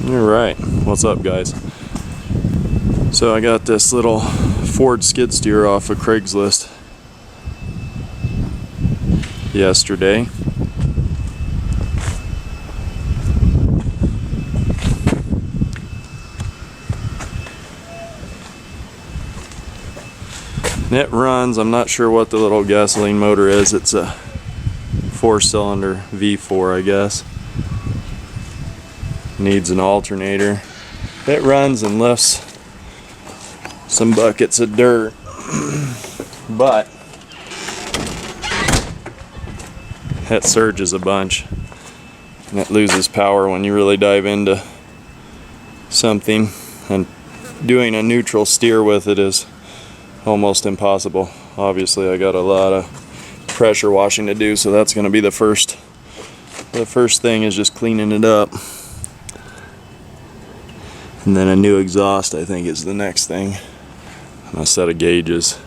Alright, what's up guys? So I got this little Ford skid steer off of Craigslist yesterday. And it runs, I'm not sure what the little gasoline motor is, it's a 4-cylinder V4 I guess. Needs an alternator. It runs and lifts some buckets of dirt, but it surges a bunch and it loses power when you really dive into something, and doing a neutral steer with it is almost impossible. Obviously I got a lot of pressure washing to do, so that's going to be the first thing, is just cleaning it up. And then a new exhaust I think is the next thing, and a set of gauges,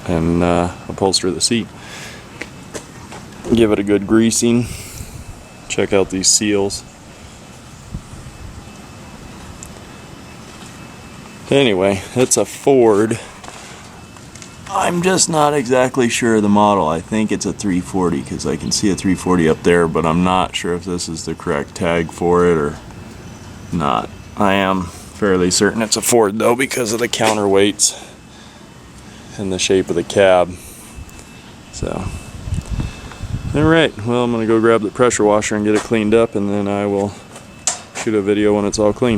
and upholster the seat. Give it a good greasing. Check out these seals. Anyway, it's a Ford. I'm just not exactly sure of the model. I think it's a 340 because I can see a 340 up there, but I'm not sure if this is the correct tag for it or not. I am fairly certain it's a Ford though because of the counterweights and the shape of the cab. So, alright, well I'm going to go grab the pressure washer and get it cleaned up, and then I will shoot a video when it's all clean.